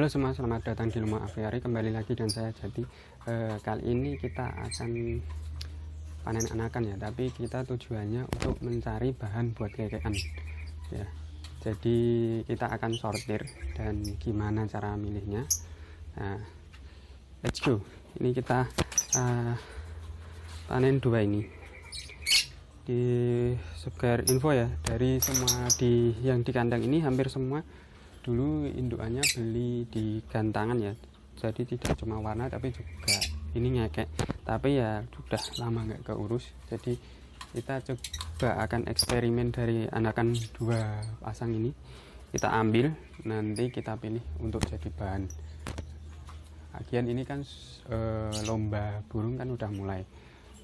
Halo semua, selamat datang di Rumah Aviari. Kembali lagi dan saya Jati. Kali ini kita akan panen anakan ya, tapi kita tujuannya untuk mencari bahan buat kekean ya. Jadi kita akan sortir dan gimana cara milihnya. Nah, let's go. Ini kita panen dua ini. Di sekedar info ya, dari semua yang di kandang ini hampir semua dulu indukannya beli di gantangan ya, jadi tidak cuma warna tapi juga ini ngekek, tapi ya sudah lama nggak keurus. Jadi kita coba akan eksperimen dari anakan dua pasang ini, kita ambil nanti kita pilih untuk jadi bahan. Lagian ini kan lomba burung kan udah mulai,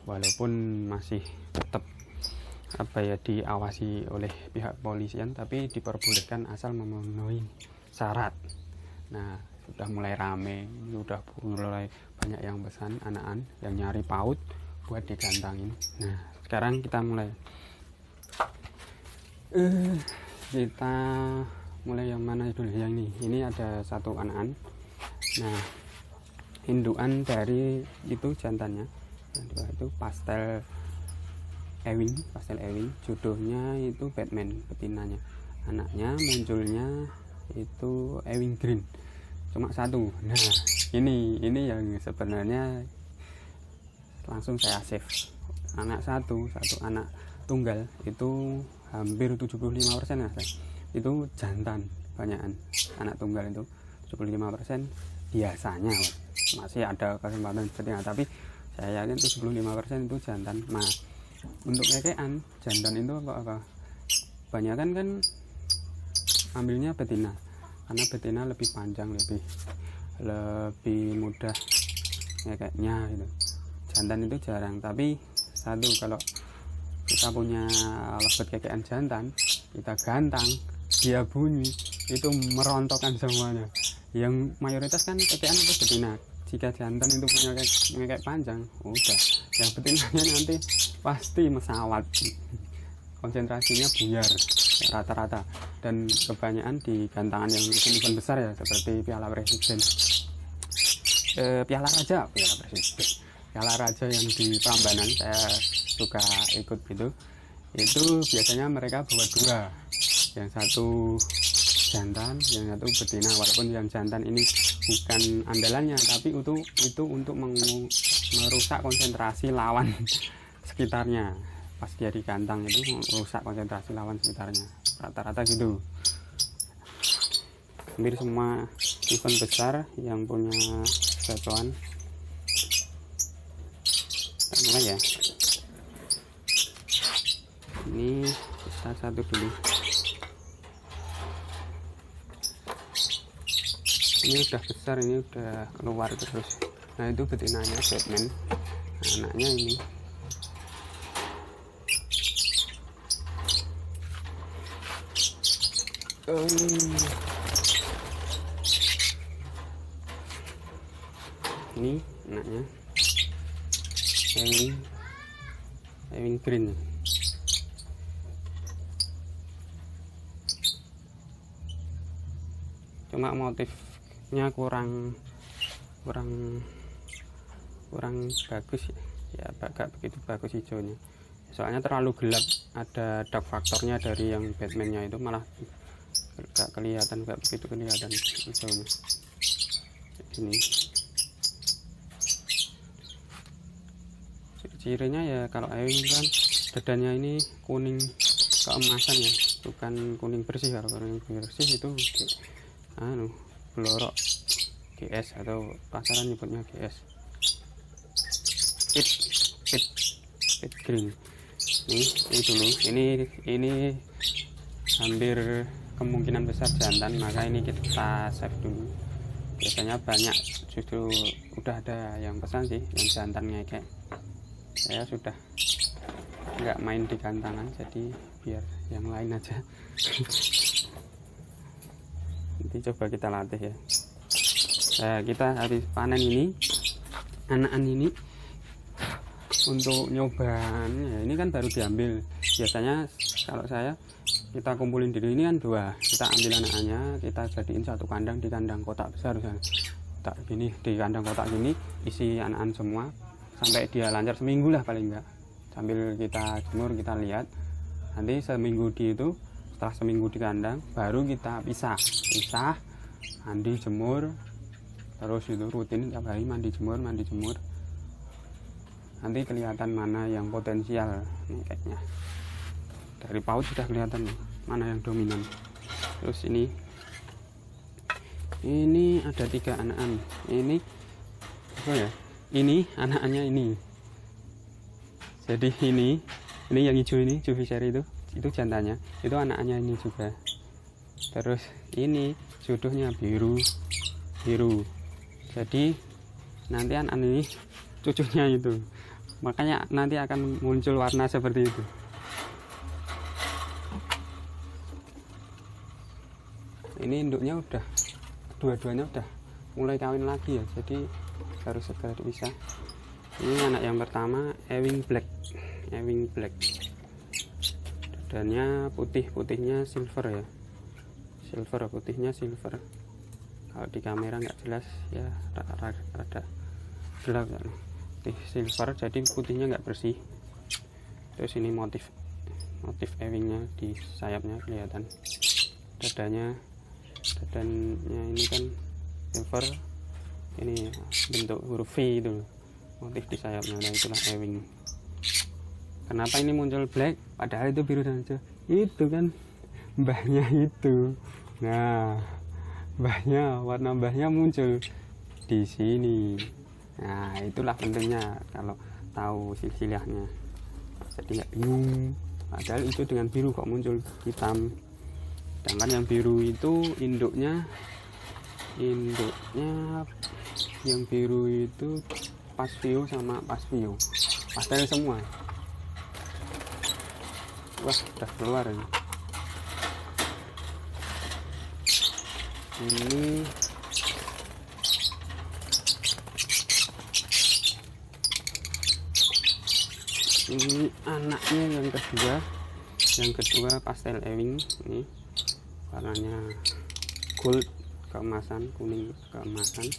walaupun masih tetap diawasi oleh pihak polisian, tapi diperbolehkan asal memenuhi syarat. Nah, sudah mulai rame, sudah mulai banyak yang pesan anakan yang nyari paut buat digantangin. Nah, sekarang kita mulai yang mana dulu? Yang ini ada satu anakan. Nah, indukan dari itu jantannya, itu pastel ewing, jodohnya itu Batman betinanya, anaknya munculnya itu ewing green, cuma satu. Nah, ini yang sebenarnya langsung saya save. Anak satu anak tunggal itu hampir 75% ya, itu jantan banyakan. Anak tunggal itu 75% biasanya, masih ada kesempatan betina, tapi saya yakin itu 75% itu jantan. Nah, untuk kekean jantan itu apa banyakan kan ambilnya betina, karena betina lebih panjang, lebih mudah ngekeknya gitu. Jantan itu jarang, tapi satu, kalau kita punya lobet kekean jantan, kita gantang, dia bunyi itu merontokkan semuanya. Yang mayoritas kan kekean itu betina. Jika jantan itu punya ngekek panjang, udah yang betinanya nanti pasti mesawat, konsentrasinya buyar rata-rata. Dan kebanyakan di gantangan yang event besar ya, seperti Piala Presiden, Piala Raja yang di Prambanan, saya suka ikut gitu. Itu biasanya mereka bawa dua, yang satu jantan, yang satu betina. Walaupun yang jantan ini bukan andalannya, tapi itu untuk merusak konsentrasi lawan sekitarnya. Pas dia digantang itu merusak konsentrasi lawan sekitarnya, rata-rata gitu. Hampir semua event besar yang punya jagoan. Kita mulai ya. Ini kita satu dulu. Ini udah besar, ini udah keluar terus. Nah, itu betinanya Batman, anaknya ini. Ini anaknya ewing green. Cuma motifnya kurang bagus ya, agak begitu bagus hijaunya, soalnya terlalu gelap. Ada dark faktornya dari yang Batman-nya, itu malah gak begitu kelihatan hijaunya. Ini cirinya ya, kalau ewing kan dadanya ini kuning keemasan ya, bukan kuning bersih. Kalau kuning bersih itu blorok GS, atau pasaran nyebutnya GS, pit green. Ini dulu, ini hampir kemungkinan besar jantan, maka ini kita save dulu. Biasanya banyak justru udah ada yang pesan sih yang jantan ngekek. Saya sudah nggak main di gantangan, jadi biar yang lain aja. Nanti coba kita latih ya. Nah, kita habis panen ini, anakan ini, untuk nyoba ya, ini kan baru diambil. Biasanya kalau saya kita kumpulin dulu. Ini kan 2, kita ambil anak-anaknya, kita jadiin satu kandang di kandang kotak besar misalnya. Tak gini, di kandang kotak gini isi anak-anak semua sampai dia lancar seminggu lah paling enggak, sambil kita jemur, kita lihat. Nanti seminggu setelah seminggu di kandang baru kita pisah, mandi jemur, terus itu rutin tiap hari mandi jemur. Nanti kelihatan mana yang potensial ngekeknya. Dari PAUD sudah kelihatan nih, mana yang dominan. Terus ini ada 3 anakan. Ini apa ya? Ini anakannya ini. Jadi ini yang hijau ini Juviseri itu jantannya. Itu anakannya ini juga. Terus ini jodohnya biru. Jadi nanti anak ini cucunya itu. Makanya nanti akan muncul warna seperti itu. Ini induknya udah, dua-duanya udah mulai kawin lagi ya, jadi harus segera dipisah. Ini anak yang pertama Ewing Black. Dadanya putihnya silver ya, putihnya silver. Kalau di kamera nggak jelas ya, rada gelap ya. Putih silver, jadi putihnya nggak bersih. Terus ini motif ewingnya di sayapnya kelihatan. Dadanya ini kan silver, ini bentuk huruf V itu motif di sayapnya. Nah, itulah ewing. Kenapa ini muncul black padahal itu biru dan hijau? Itu kan mbahnya itu. Nah, warna mbahnya muncul di sini. Nah, itulah pentingnya kalau tahu silsilahnya, jadi nggak bingung. Padahal itu dengan biru kok muncul hitam. Sedangkan yang biru itu induknya yang biru itu Pasvio sama Pasvio, pastel semua. Wah, udah keluar ini. Ini anaknya yang kedua pastel ewing. Ini warnanya gold keemasan, kuning keemasan,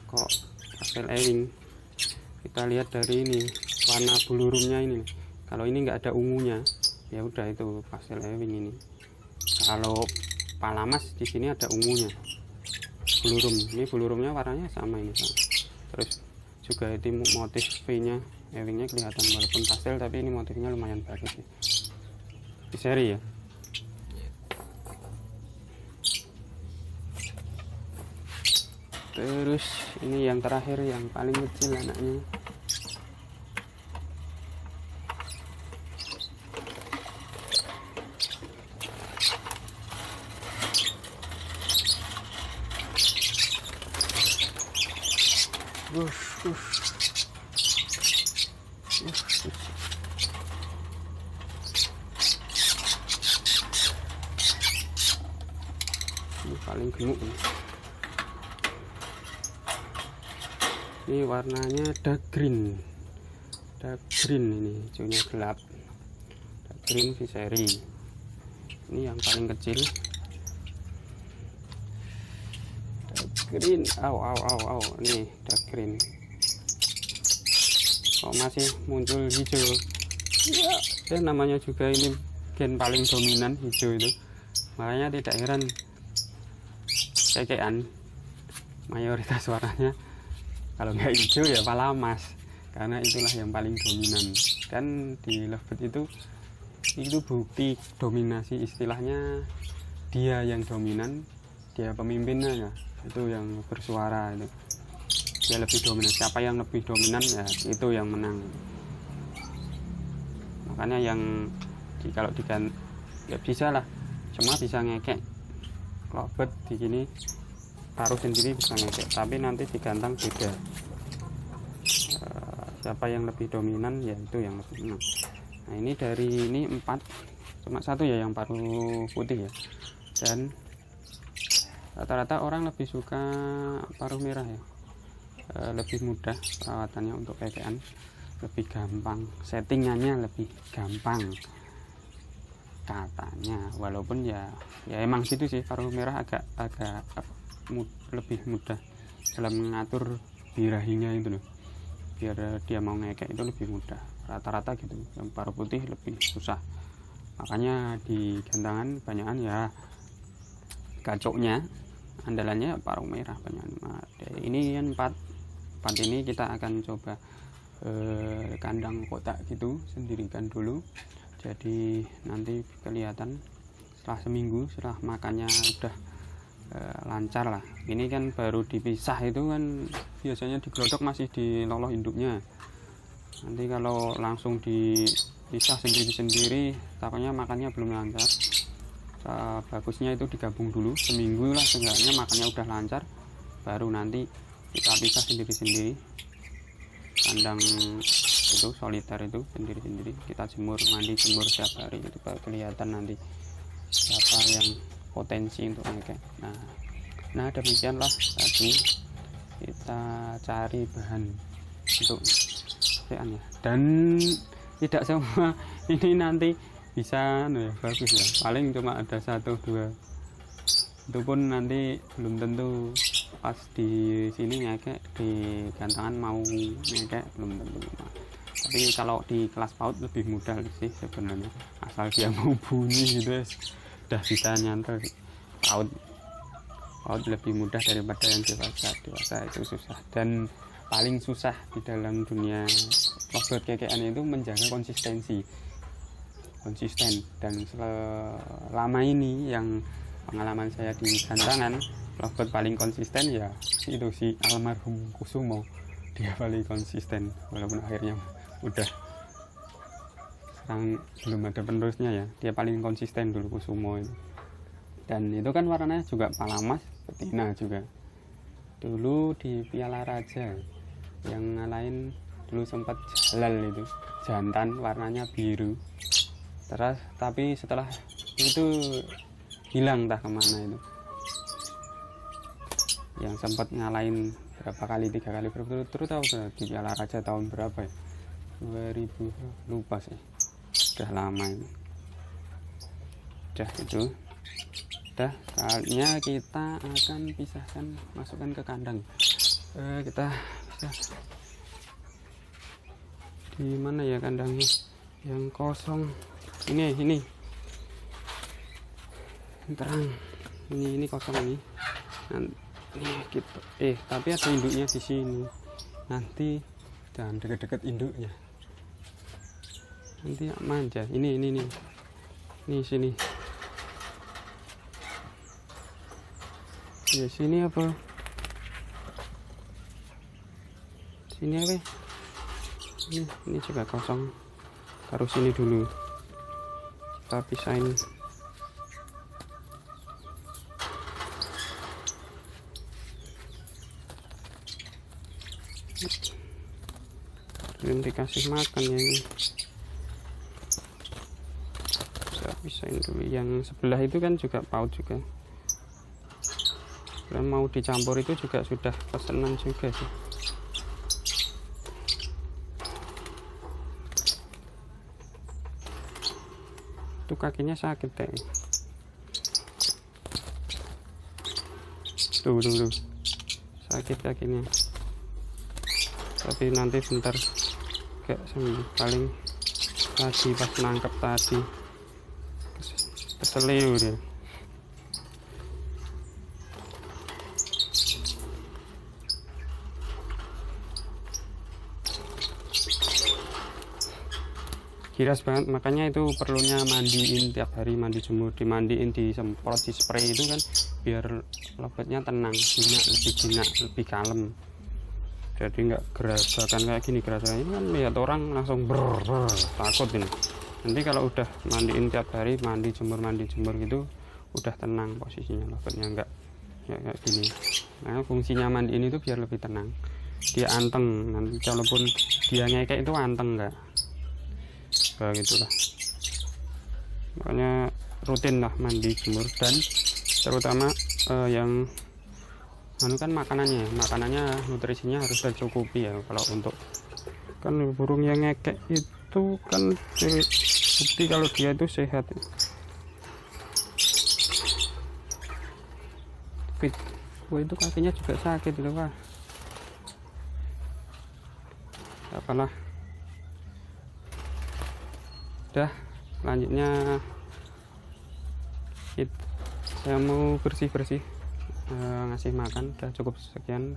kok pastel ewing. Kita lihat dari ini warna bulurumnya ini. Kalau ini nggak ada ungunya, ya udah itu pastel ewing ini. Kalau palamas di sini ada ungunya, bulurum. Ini bulurumnya warnanya sama ini. Terus juga itu motif V-nya, ewingnya kelihatan walaupun pastel, tapi ini motifnya lumayan bagus ya. Di seri ya. Terus ini yang terakhir, yang paling kecil anaknya. Ini paling gemuk ini. Ini warnanya dark green ini, hijaunya gelap, dark green Viseri. Ini yang paling kecil, dark green. Ini dark green. Kok masih muncul hijau ya, namanya juga ini gen paling dominan hijau itu, makanya tidak heran kekean mayoritas warnanya. Kalau nggak hijau ya palamas, karena itulah yang paling dominan. Dan di lovebird itu bukti dominasi, istilahnya dia yang dominan, dia pemimpinnya ya, itu yang bersuara itu. Dia lebih dominan, siapa yang lebih dominan ya itu yang menang. Makanya yang kalau diganti ya bisa lah, semua bisa ngekek. Lovebird di sini taruh sendiri bisa ngekek, tapi nanti digantang beda. Siapa yang lebih dominan ya itu yang lebih menang. Nah, ini dari ini 4, cuma 1 ya yang paruh putih ya. Dan rata-rata orang lebih suka paruh merah ya, lebih mudah perawatannya untuk kekean, lebih gampang, settingannya lebih gampang. katanya, walaupun ya emang gitu sih, paruh merah agak lebih mudah dalam mengatur birahinya itu loh, biar dia mau ngekek itu lebih mudah, rata-rata gitu. Yang paruh putih lebih susah, makanya di gantangan banyakan ya gacoknya andalannya paruh merah banyak. Ini kan 4 ini kita akan coba kandang kotak gitu, sendirikan dulu, jadi nanti kelihatan setelah seminggu, setelah makannya udah lancar lah. Ini kan baru dipisah, itu kan biasanya digelodok masih di loloh induknya, nanti kalau langsung dipisah sendiri-sendiri takutnya makannya belum lancar. Bagusnya itu digabung dulu seminggu lah, seenggaknya makannya udah lancar, baru nanti kita pisah sendiri-sendiri. Kandang itu soliter itu sendiri-sendiri kita jemur, mandi jemur setiap hari, itu baru kelihatan nanti siapa yang potensi untuk ngekek. Nah demikianlah tadi kita cari bahan untuk kekekan ya, dan tidak semua ini nanti bisa ya bagus ya, paling cuma ada 1-2, itu pun nanti belum tentu pas di sini ngekek, di gantangan mau ngekek belum tentu. Tapi kalau di kelas PAUD lebih mudah sih sebenarnya, asal dia mau bunyi gitu ya udah bisa nyantel. PAUD lebih mudah daripada yang dewasa itu susah, dan paling susah di dalam dunia lovebird kekean itu menjaga konsisten. Dan selama ini yang pengalaman saya di gantangan, lovebird paling konsisten ya itu si almarhum Kusumo, dia paling konsisten, walaupun akhirnya udah sekarang belum ada penerusnya ya, dia paling konsisten dulu Kusumo itu. Dan itu kan warnanya juga palamas betina juga, dulu di Piala Raja yang ngalahin dulu sempat Jalal itu jantan warnanya biru, terus tapi setelah itu hilang entah kemana itu. Yang sempat ngalahin berapa kali, 3 kali berturut-turut tahu di Piala Raja tahun berapa ya, 2000 lupa sih, udah lama ini. Udah itu, udah saatnya kita akan pisahkan, masukkan ke kandang. Kita bisa di mana ya kandangnya yang kosong, ini terang, ini kosong ini. Nanti gitu. Tapi ada induknya di sini, nanti jangan deket-deket induknya, nanti manja. Ini sini ya, sini apa ini juga kosong, taruh sini dulu, kita pisahin. Belum dikasih makan ya ini, kita pisahin dulu. Yang sebelah itu kan juga PAUD juga, dan mau dicampur itu juga sudah pesanan juga sih. Itu kakinya sakit deh, tuh sakit kakinya, tapi nanti bentar gak sembuh, paling tadi pas nangkep tadi keseliu dia. Giras banget, makanya itu perlunya mandiin tiap hari, mandi jemur, dimandiin, disemprot, di spray itu kan biar lovebird-nya tenang, lebih jinak, lebih kalem, jadi nggak gerasakan kayak gini. Gerasakan ini kan lihat orang langsung takut ini. Nanti kalau udah mandiin tiap hari, mandi jemur gitu, udah tenang posisinya lovebird-nya, nggak kayak gini. Nah fungsinya mandiin itu biar lebih tenang, dia anteng, nanti walaupun dia ngekek itu anteng nggak. Gitulah, makanya rutin lah mandi jemur, dan terutama yang kan makanannya nutrisinya harus tercukupi ya. Kalau untuk kan burung yang ngekek itu kan bukti kalau dia itu sehat, kejepit. Oh, itu kakinya juga sakit loh, Pak. Apalah. Udah, selanjutnya saya mau bersih-bersih, ngasih makan. Udah cukup sekian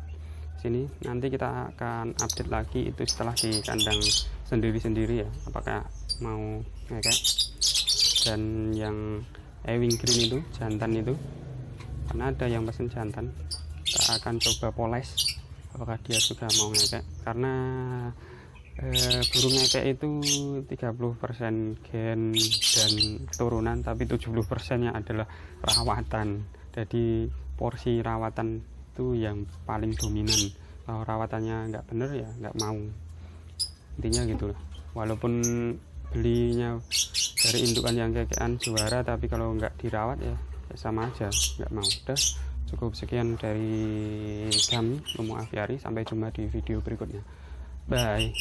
sini. Nanti kita akan update lagi itu setelah di kandang sendiri-sendiri ya, apakah mau ngekek. Dan yang Ewing Green itu jantan itu, karena ada yang pesen jantan, kita akan coba poles apakah dia juga mau ngekek. Karena burung ngekek itu 30% gen dan keturunan, tapi 70% nya adalah rawatan. Jadi porsi rawatan itu yang paling dominan. Kalau rawatannya nggak bener ya nggak mau, intinya gitu lah. Walaupun belinya dari indukan yang kekean juara, tapi kalau nggak dirawat ya sama aja, nggak mau. Udah cukup sekian dari kami Lumo Aviari, sampai jumpa di video berikutnya. Bye.